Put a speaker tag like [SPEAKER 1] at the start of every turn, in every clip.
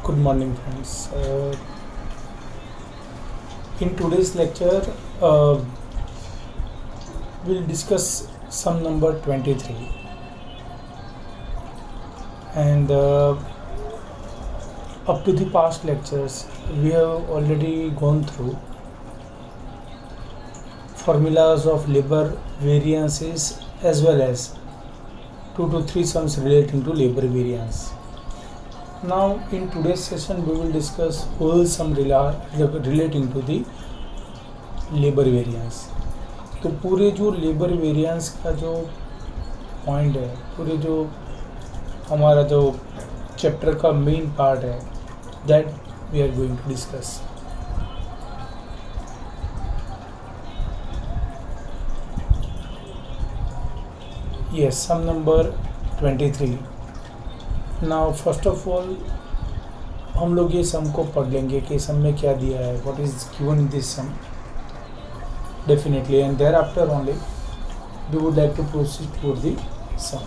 [SPEAKER 1] Good morning, friends. In today's lecture, we'll discuss sum number 23. And up to the past lectures, we have already gone through formulas of labor variances as well as 2 to 3 sums relating to labor variance. Now in today's session we will discuss whole sum relating to the labor variance. तो पूरे जो labour variance का जो point है, पूरे जो हमारा जो चैप्टर का मेन पार्ट है, that we are going to discuss. Yes, sum number 23. Now first of all हम लोग ये सम को पढ़ लेंगे कि सम में क्या दिया है, what is given in this sum definitely, and thereafter only we would like to proceed to the sum.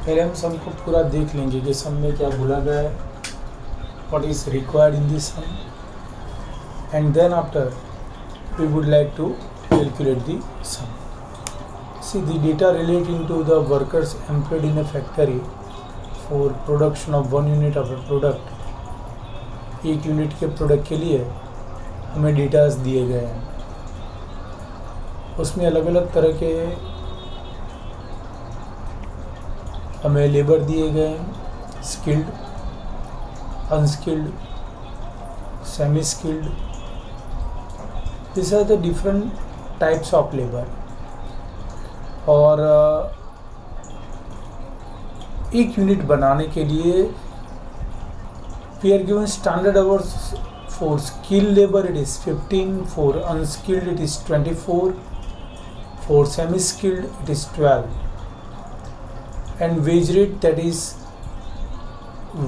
[SPEAKER 1] पहले हम सम को पूरा देख लेंगे कि सम में क्या बोला गया है, what is required in this sum, and then after we would like to calculate the sum. See, the data relating to the workers employed in a factory for production of 1 unit of a product, एक unit के product के लिए हमें datas दिए गए हैं. उसमें अलग अलग तरह के हमें लेबर दिए गए हैं, skilled, unskilled, semi skilled. This are the different types of labour. और एक यूनिट बनाने के लिए we are given standard hours for skill labour it is 15, for unskilled it is 24, for semi skilled it is 12, and wage rate that is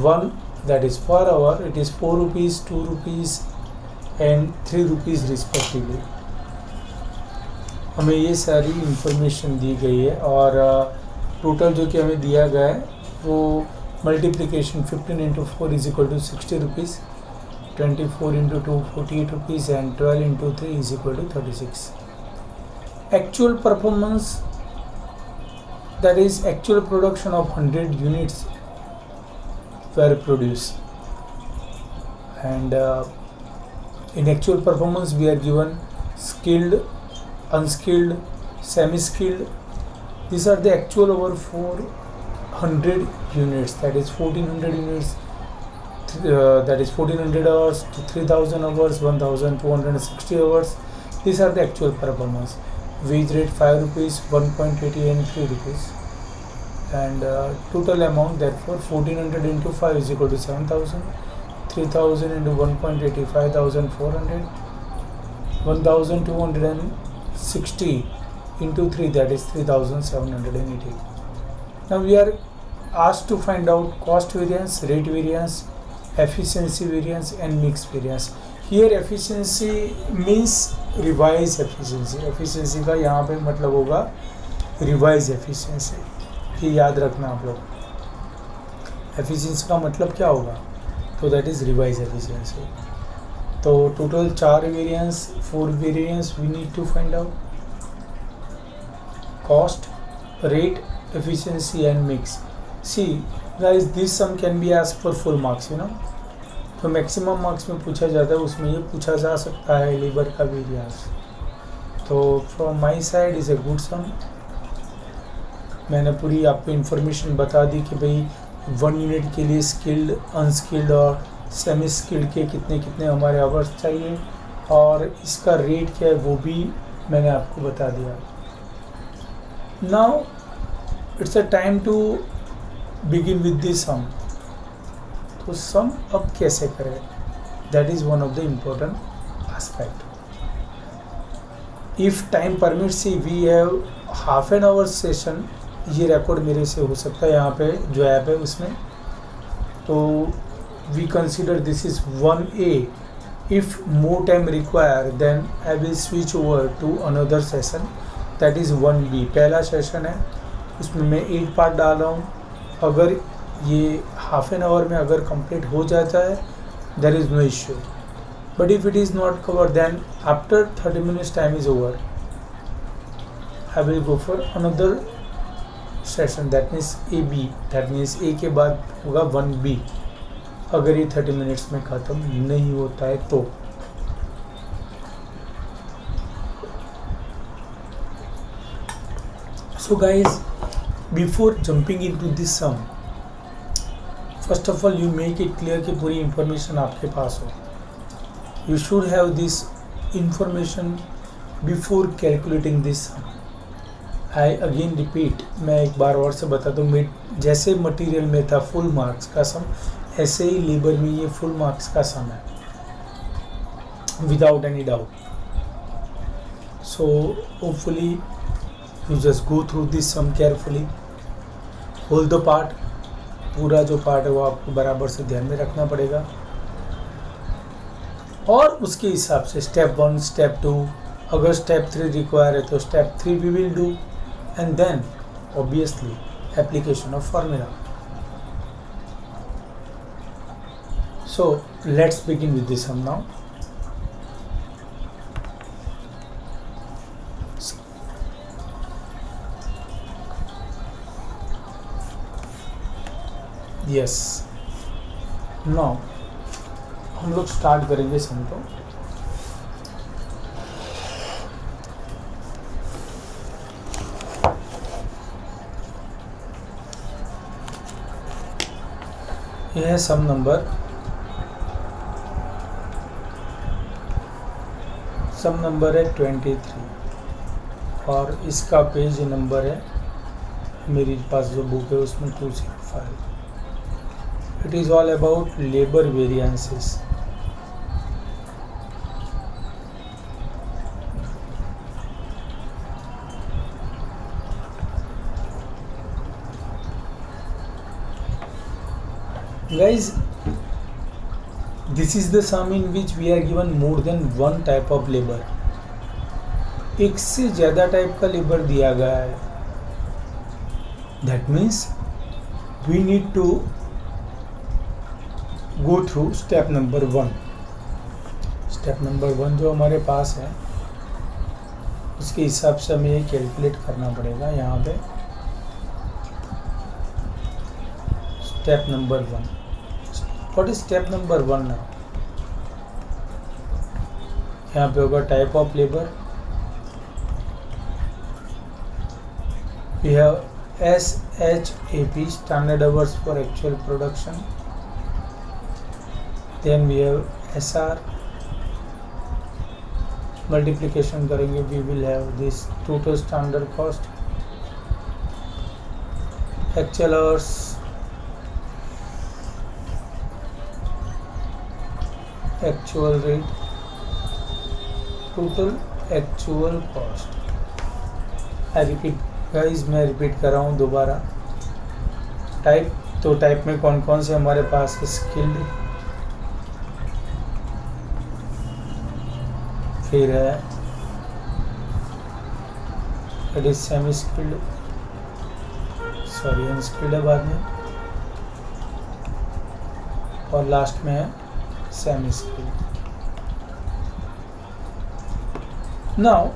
[SPEAKER 1] 1, that is per hour, it is 4 rupees, 2 rupees and 3 rupees respectively. हमें ये सारी information दी गई है और total जो कि हमें दिया गया है वो multiplication 15 into 4 is equal to 60 rupees, 24 into 2 48 rupees and 12 into 3 is equal to 36. Actual performance, that is actual production of 100 units were produced, and in actual performance we are given skilled, unskilled, semi-skilled. These are the actual over 400 units, that is 1400 units, that is 1400 hours to 3000 hours, 1260 hours. These are the actual performance. Wage rate 5 rupees, 1.80 and 3 rupees, and total amount therefore 1400 into 5 is equal to 7000, 3000 into 1.80 5400, 1260 into 3 that is 3780. Now we are asked to find out cost variance, rate variance, efficiency variance and mix variance. Here efficiency means revised efficiency. efficiency का यहाँ पे मतलब होगा revised efficiency. ये याद रखना आप लोग. एफिशिएंसी का मतलब क्या होगा, तो दैट इज़ रिवाइज एफिशिएंसी. तो total 4 variance, 4 variance we need to find out. Cost, rate, efficiency and mix. See guys, this sum can be asked for full marks, you know. तो मैक्सिमम मार्क्स में पूछा जाता है, उसमें ये पूछा जा सकता है लेबर का वेरिएंस. तो from my side is a good sum. मैंने पूरी आपको इन्फॉर्मेशन बता दी कि भाई 1 यूनिट के लिए स्किल्ड, अनस्किल्ड और सेमी स्किल्ड के कितने कितने हमारे आवर्स चाहिए, और इसका रेट क्या है वो भी मैंने आपको बता दिया. Now it's a time to begin with this sum. तो सम अब कैसे करें, that is one of the important aspect. If time permit, see we have half an hour session. ये रिकॉर्ड मेरे से हो सकता है यहाँ पे जो ऐप है उसमें. तो we consider this is 1A. If more time require then I will switch over to another session, that is 1B. पहला सेशन है, उसमें मैं 8 पार्ट डाल रहा हूँ. अगर ये हाफ एन आवर में अगर कंप्लीट हो जाता है there is no issue, but if it is not cover then after 30 minutes time is over, I will go for another session, that means A B, that means A के बाद होगा 1B, अगर ये 30 minutes में ख़त्म नहीं होता है तो। So guys, before jumping into this sum, first of all you make it clear कि पूरी information आपके पास हो. You should have this information before calculating this sum. I again repeat, मैं एक बार और से बता दूँ, जैसे मटेरियल में था फुल मार्क्स का सम, ऐसे ही लेबर में ये फुल मार्क्स का सम है, without any doubt. So hopefully you just go through this sum carefully, hold the part, पूरा जो पार्ट है वो आपको बराबर से ध्यान में रखना पड़ेगा, और उसके हिसाब से स्टेप 1, स्टेप 2, अगर स्टेप 3 रिक्वायर है तो step 3 we will do, and then obviously application of formula. So let's begin with this sum now. Yes, now हम लोग स्टार्ट करेंगे सम को. यह है सम नंबर, है 23, और इसका पेज नंबर है, मेरे पास जो बुक है उसमें 205. It is all about labor variances. Guys, this is the sum in which we are given more than one type of labor. एक से ज़्यादा टाइप का लेबर दिया गया है. That means we need to go through step number 1. Step number 1 जो हमारे पास है उसके हिसाब से हमें ये कैलकुलेट करना पड़ेगा. यहाँ पे step number 1. What is step number 1 ना? यहाँ पे होगा type of labour. We have SHAP, standard hours for actual production. Then we have SR, multiplication करेंगे, we will have this total standard cost, actual hours, actual rate, total actual cost. I repeat guys, मैं repeat कर रहा हूँ दोबारा. Type, तो type में कौन कौन से हमारे पास स्किल्ड, फिर है it is semi skilled, sorry unskilled है बाद में, और लास्ट में है semi skilled. Now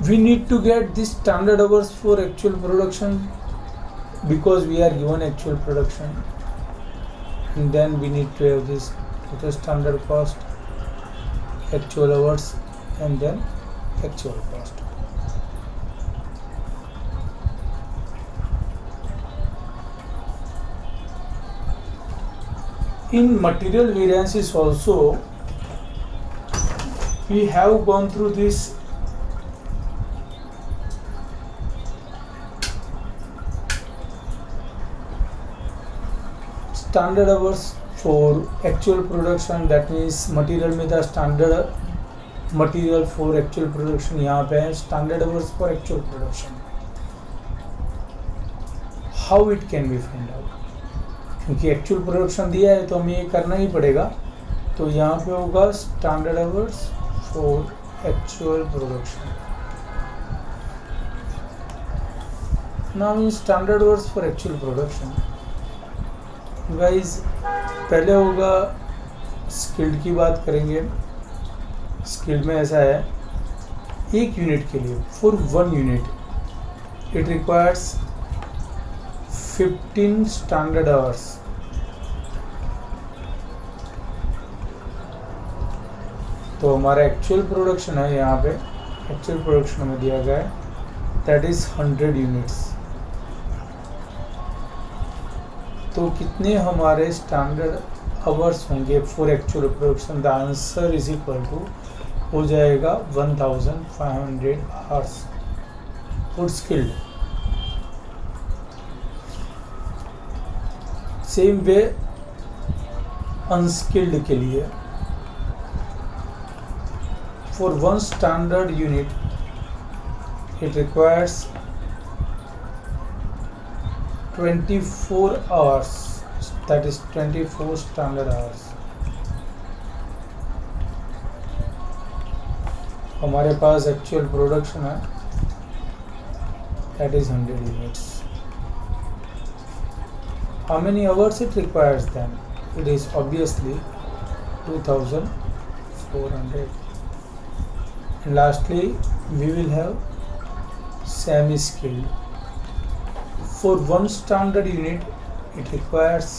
[SPEAKER 1] we need to get this standard hours for actual production because we are given actual production, and then we need to have this total standard cost, actual hours, and then actual cost. In material variances also we have gone through this standard hours for actual production, that means material में था standard material for actual production, यहाँ पे है standard hours for actual production. How it can be find out? क्योंकि actual production दिया है तो हमें ये करना ही पड़ेगा. तो यहाँ पे होगा standard hours for actual production. Now in standard hours for actual production, guys पहले होगा स्किल्ड की बात करेंगे। स्किल्ड में ऐसा है, एक यूनिट के लिए, for 1 unit it requires 15 standard hours. तो हमारा एक्चुअल प्रोडक्शन है, यहाँ पे एक्चुअल प्रोडक्शन में दिया गया है, दैट इज 100 यूनिट्स। तो कितने हमारे स्टैंडर्ड आवर्स होंगे for actual production? The answer is equal to हो जाएगा 1500 hours for skilled. Same way unskilled के लिए, for 1 standard unit it requires 24 hours, that is 24 standard hours। हमारे पास एक्चुअल प्रोडक्शन है, that is 100 units। how many hours it requires then? It is obviously 2400। And lastly we will have semi-skilled। for 1 standard unit it requires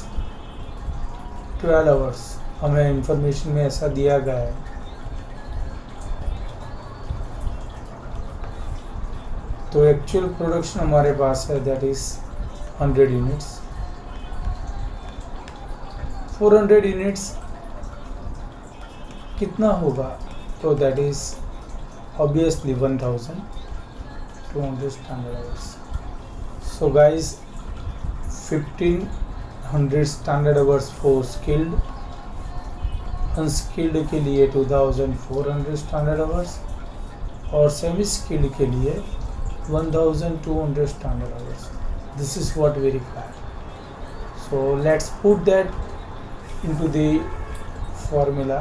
[SPEAKER 1] 12 hours। हमें information में ऐसा दिया गया है। तो actual production हमारे पास है, दैट इज 100 यूनिट्स। 400 यूनिट्स कितना होगा? तो that is obviously 1200 standard hours। so guys 1500 standard hours for skilled, unskilled के लिए 2400 standard hours और semi skilled के लिए 1200 standard hours। this is what we require। so let's put that into the formula,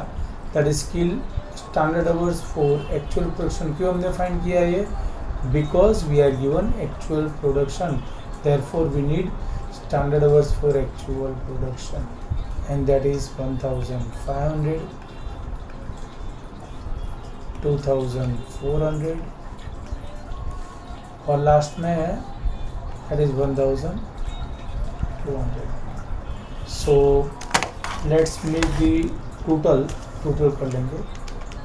[SPEAKER 1] that is skill standard hours for actual production. क्यों हमने find किया ये? Because we are given actual production, therefore we need standard hours for actual production and that is 1500, 2400 और last में है that is 1200। So let's make the total कर लेंगे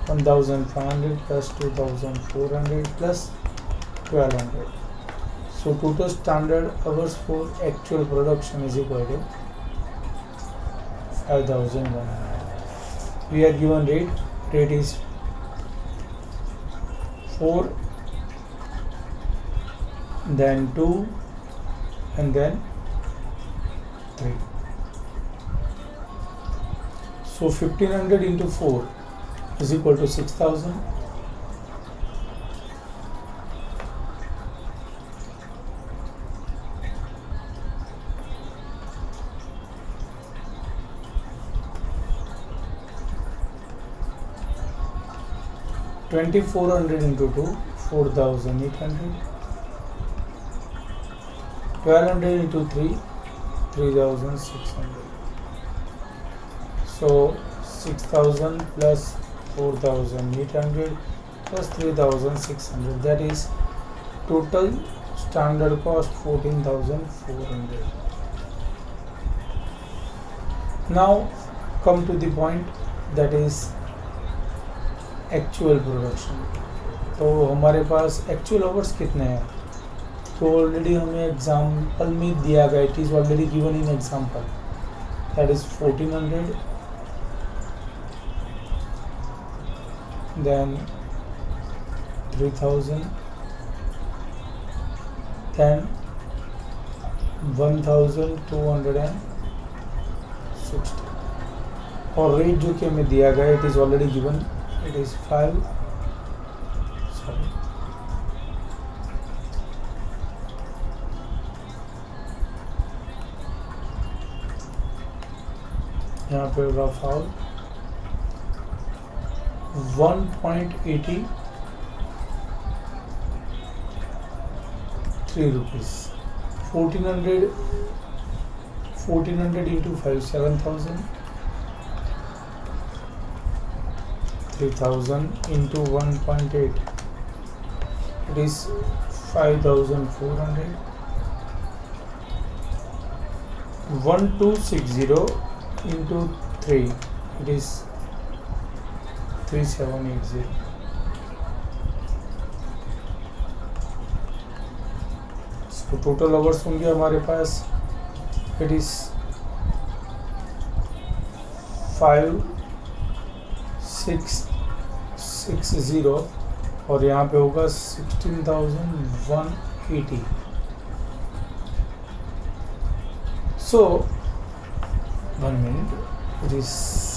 [SPEAKER 1] 1500 plus 2400 plus 1200। so total standard hours for actual production is equal to 5100। we are given rate is 4, then 2 and then 3। so 1500 into 4 is equal to 6000। into 2 4800, 1200 into 3 3600। so 6000 plus 4800 plus 3600, that is total standard cost 14400। now come to the point, that is actual production. तो हमारे पास actual hours कितने हैं? तो already हमें example में दिया गया, it is already given in example, that is 1400, then 3000, then 1260 और रेट जो कि हमें दिया गया, it is already given, it is 5, sorry यहाँ पे होगा foul 1.83 rupees. 1400 1400 into 5, 7000. 3000 into 1.8, it is 5400. 1260 into 3, it is 3780. So total hours होंगे हमारे पास, it is 5660 और यहाँ पे होगा 16180. So 1 minute, it is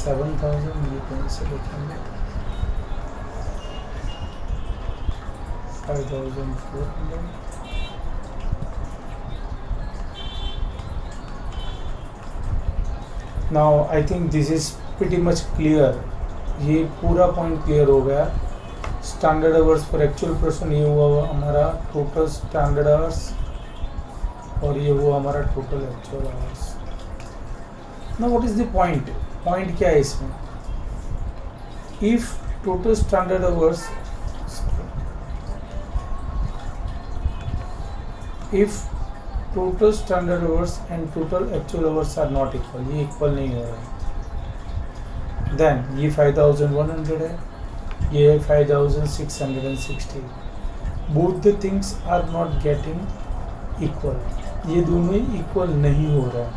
[SPEAKER 1] 7000. ये कहीं से लिखेंगे 5400. Now I think this is pretty much clear. ये पूरा पॉइंट क्लियर हो गया. Standard hours for actual person, ये हुआ हमारा टोटल स्टैंडर्ड आवर्स और ये हुआ हमारा total actual hours. Now what is the point? Point क्या है इसमें? If total standard hours, if total standard hours and total actual hours are not equal, ये इक्वल नहीं हो रहा है, देन ये 5100 है, ये 5660. Both the things are not getting equal, ये दोनों ही इक्वल नहीं हो रहा है.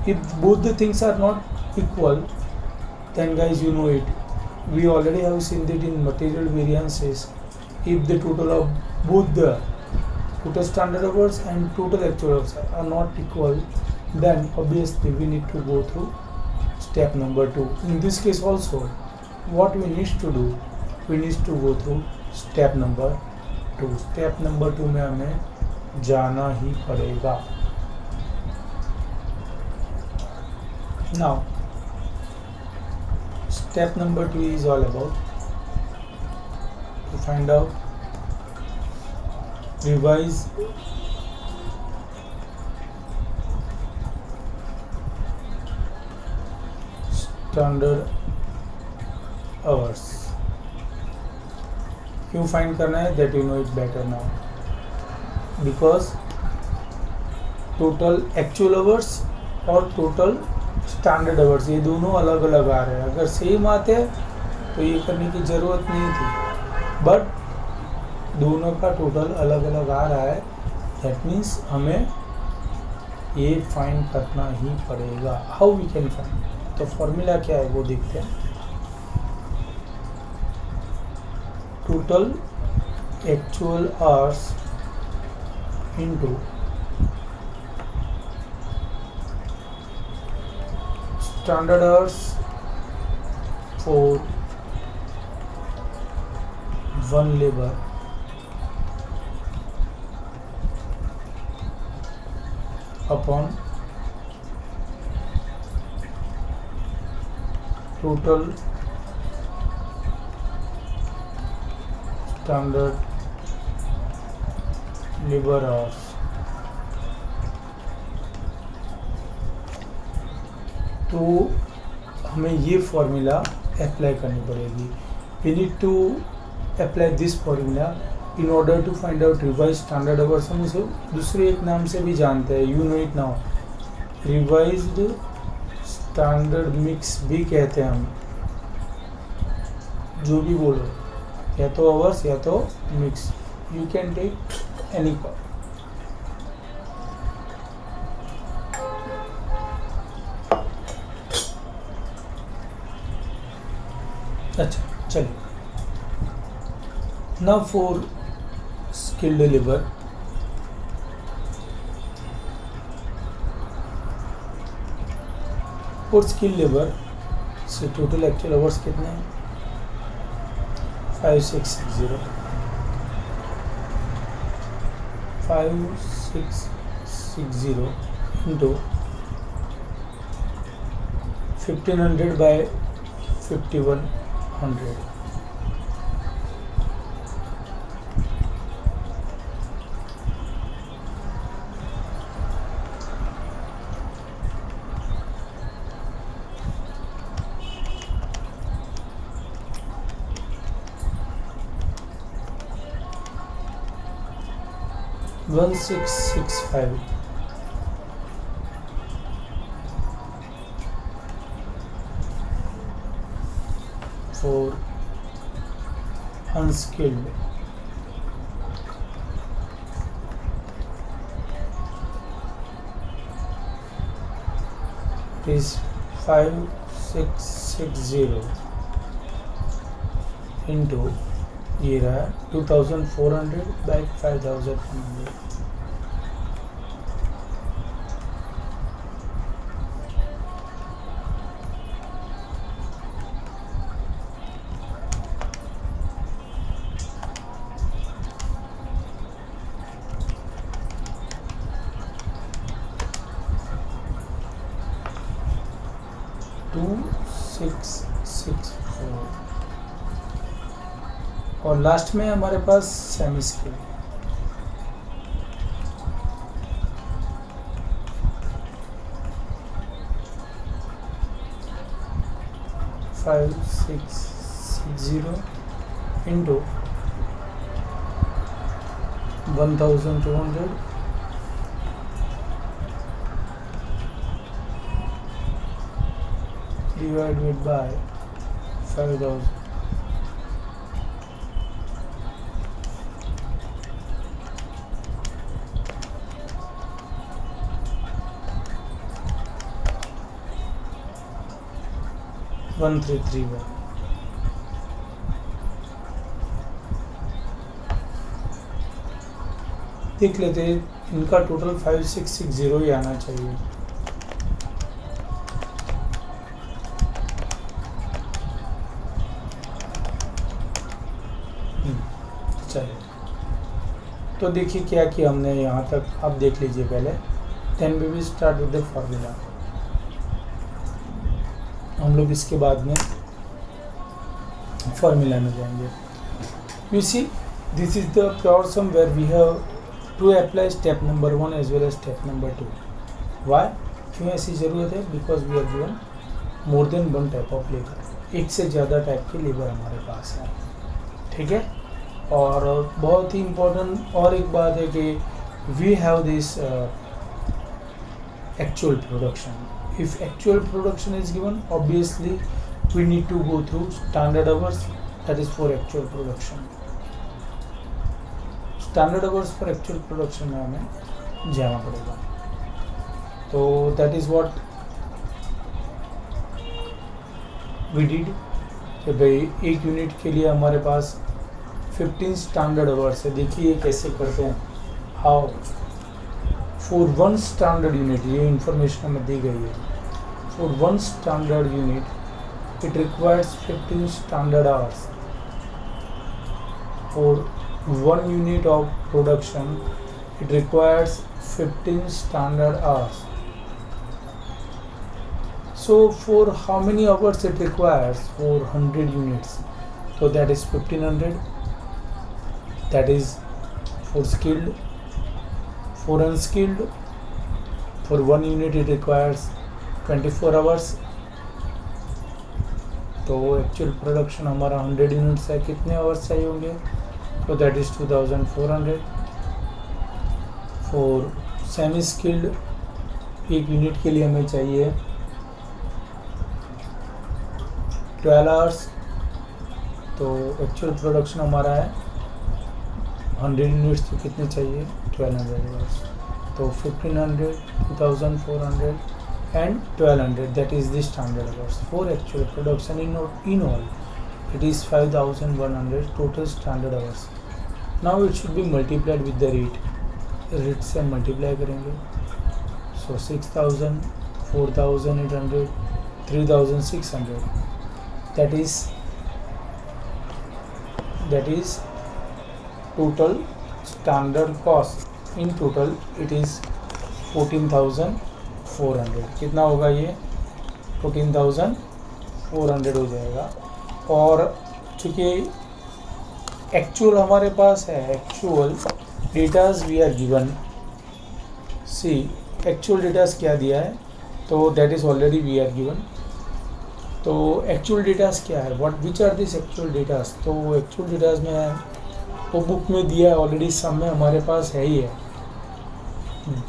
[SPEAKER 1] If both the things are not equal, then guys you know it, we already have seen that in material variances. If the total of both the total standard hours and total actual hours are not equal, then obviously we need to go through step number 2. In this case also, what we need to do, we need to go through step number 2. Step number 2 में हमें जाना ही पड़ेगा. Now step number 2 is all about to find out, revise standard hours. क्यों find करना है? that you know it better now, because total actual hours और total standard hours ये दोनों अलग अलग आ रहे हैं. अगर सेम आते तो ये करने की ज़रूरत नहीं थी, बट दोनों का टोटल अलग अलग आ रहा है. दैट मीन्स हमें ये फाइंड करना ही पड़ेगा. How we can find? तो फॉर्मूला क्या है वो देखते हैं. Total actual hours into standard hours for one labour upon total standard labor hours. तो हमें ये फॉर्मूला अप्लाई करनी पड़ेगी. we need to apply this formula in order to find out revised standard hours. हम इसे दूसरे एक नाम से भी जानते हैं, you know it now, revised standard mix भी कहते हैं हम. जो भी बोलो, या तो hours या तो mix, you can take any part. अच्छा चलिए. Now for skilled labor, for skilled labor से टोटल एक्चुअल आवर्स कितने हैं? 5660. 5660 into 1500 by 5100. 1665 for unskilled. It is 5660 into ये रहा 2400 by 5100. और लास्ट में हमारे पास semi scale 5660 into 1200 divided by 5000. One three three one. देख लेते हैं, इनका टोटल 5660 ही आना चाहिए. चलिए, तो देखिए क्या किया हमने यहाँ तक. आप देख लीजिए पहले. Then we will start with the formula. हम लोग इसके बाद में फॉर्मूला में जाएंगे. You see, this is the pure sum where we have to apply step number 1 as well as step number 2. Why, क्यों ऐसी ज़रूरत है? Because we are given more than one type of labour. एक से ज़्यादा type की labour हमारे पास है. ठीक है. और बहुत ही इम्पोर्टेंट और एक बात है कि we have this actual production. If actual production is given, obviously we need to go through standard hours, that is for actual production. Standard hours for actual production में हमें जाना पड़ेगा. तो that is what we did. कि भाई एक unit के लिए हमारे पास 15 स्टैंडर्ड आवर्स है. देखिए कैसे करते हैं. How for one standard unit, ये इंफॉर्मेशन हमें दी गई है. For one standard unit, it requires 15 standard hours. For one unit of production, it requires 15 standard hours. So for how many hours it requires? For 100 units. So that is 1500. That is for skilled. For unskilled, for one unit it requires 24 hours. तो actual production हमारा 100 units है. कितने hours चाहिए होंगे? तो that is 2400. For semi skilled एक unit के लिए हमें चाहिए 12 आवर्स. तो एक्चुअल प्रोडक्शन हमारा है 100 यूनिट्स. तो कितने चाहिए? 1200 आवर्स. तो 1500, 2400 and 1200, that is the standard hours. For actual production in all it is 5100 total standard hours. Now it should be multiplied with the rate. Rate से multiply करेंगे. So 6000, 4800, 3600. That is total standard cost. In total it is 14,400. कितना होगा ये? 14,400 हो जाएगा. और चूँकि actual हमारे पास है, actual datas we are given. See, actual datas क्या दिया है? तो that is already we are given. तो एक्चुअल डेटाज क्या है? What which are this actual datas? तो एक्चुअल डेटाज में वो बुक में दिया है ऑलरेडी. सब में हमारे पास है ही है.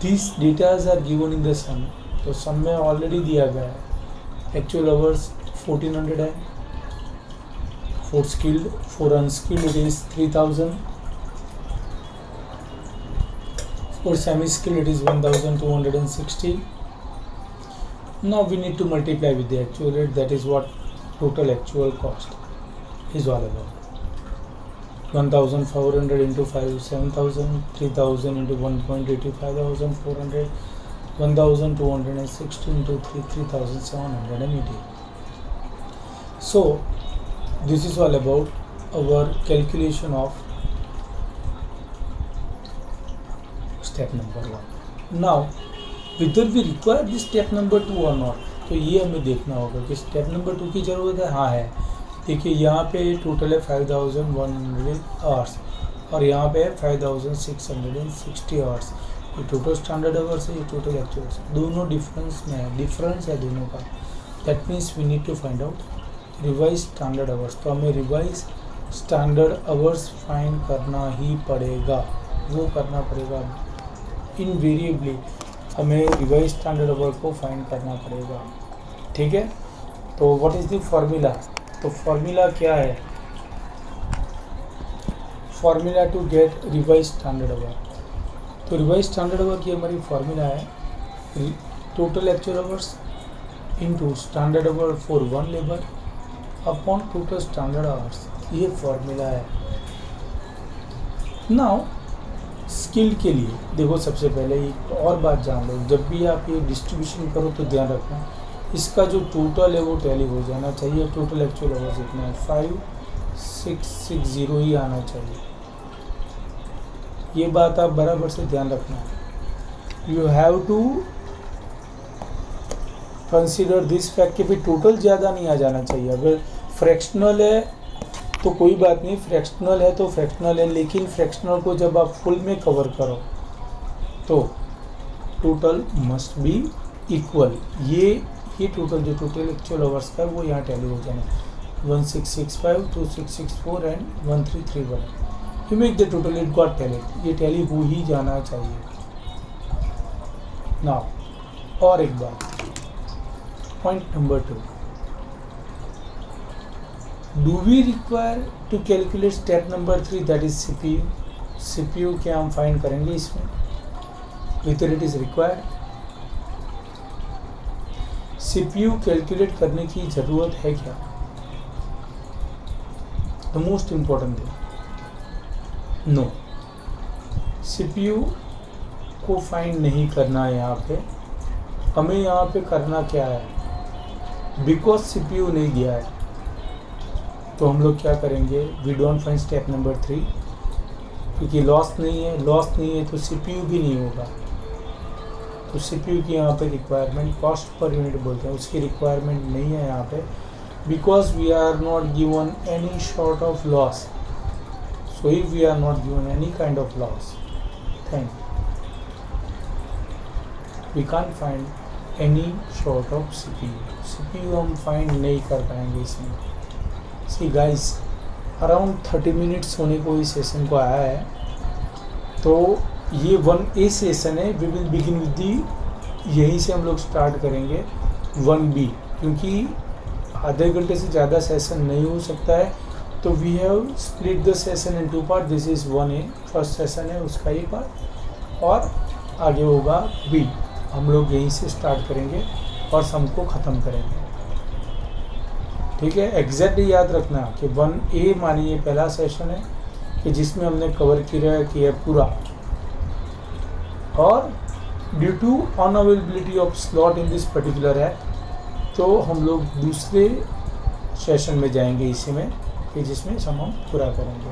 [SPEAKER 1] This datas are given in the sum, तो सम में ऑलरेडी दिया गया है। एक्चुअल आवर्स 1400 है, for skilled, for unskilled it is 3000, for semi skilled it is 1260. Now we need to multiply with the actual rate, that is what total actual cost is all about. 1500 into 5 7000, 3000 into 1.85,400, 1260 into 3 3780. So this is all about our calculation of step number 1. Now whether we require this step number 2 or not, तो ये हमें देखना होगा कि step number 2 की ज़रूरत है। हाँ है, देखिए यहाँ पे टोटल है 5100 आवर्स और यहाँ पे है 5660 आवर्स। ये टोटल स्टैंडर्ड आवर्स है, ये टोटल एक्चुअल है, दोनों डिफरेंस में है, डिफरेंस है दोनों का। That means we need to find out revise standard hours. तो हमें रिवाइज स्टैंडर्ड आवर्स फाइंड करना ही पड़ेगा, वो करना पड़ेगा इनवेरिएबली, हमें रिवाइज स्टैंडर्ड आवर को फाइंड करना पड़ेगा। ठीक है, तो व्हाट इज़ द फॉर्मूला? तो फॉर्मूला क्या है? Formula to get revise standard hour. तो रिवाइज स्टैंडर्ड आवर की हमारी फॉर्मूला है total actual hours into standard hour for one labour upon total standard hours, ये फॉर्मूला है। नाउ स्किल के लिए देखो, सबसे पहले एक और बात जान लो, जब भी आप ये डिस्ट्रीब्यूशन करो तो ध्यान रखना इसका जो टोटल है वो टैली हो जाना चाहिए। टोटल एक्चुअल आवर्स इतना है 5660 ही आना चाहिए, ये बात आप बराबर से ध्यान रखना। You have to consider this fact कि भाई टोटल ज़्यादा नहीं आ जाना चाहिए। अगर फ्रैक्शनल है तो कोई बात नहीं, फ्रैक्शनल है तो फ्रैक्शनल है, लेकिन फ्रैक्शनल को जब आप फुल में कवर करो तो टोटल मस्ट बी इक्वल। ये टोटल जो टोटल एक्चुअल आवर्स का है वो यहाँ टैली हो जाना, 1665, 2664 and 1331। You make the total, it got tally, ये टैली हो ही जाना चाहिए। नाउ और एक बात, point number 2, do we require to calculate step number 3 that is CPU? CPU क्या हम फाइंड करेंगे इसमें, whether it is required? CPU calculate करने की ज़रूरत है क्या? The most important thing, no, CPU को फाइंड नहीं करना है यहाँ पे। हमें यहाँ पे करना क्या है, बिकॉज CPU नहीं दिया है तो हम लोग क्या करेंगे, we don't find step number 3, क्योंकि लॉस नहीं है, लॉस नहीं है तो CPU भी नहीं होगा। तो CPU की यहाँ पे रिक्वायरमेंट कॉस्ट पर यूनिट बोलते हैं, उसकी रिक्वायरमेंट नहीं है यहाँ पे, because we are not given any short of loss. So if we are not given any kind of loss then we can't find any short of CPU हम find नहीं कर पाएंगे इसमें। सी गाइस, अराउंड 30 मिनट्स होने को इस session को आया है, तो ये 1A सेशन है। We will begin with the, यहीं से हम लोग स्टार्ट करेंगे 1B, क्योंकि आधे घंटे से ज़्यादा सेशन नहीं हो सकता है। तो we have split the session in 2 part. This is 1A first session है, उसका ये पार्ट, और आगे होगा B। हम लोग यहीं से स्टार्ट करेंगे और सम को ख़त्म करेंगे। ठीक है, एग्जैक्टली याद रखना कि 1A मानिए पहला सेशन है कि जिसमें हमने कवर किया पूरा, और due to unavailability of slot in this particular app, तो हम लोग दूसरे सेशन में जाएंगे इसी में कि जिसमें सम हम पूरा करेंगे।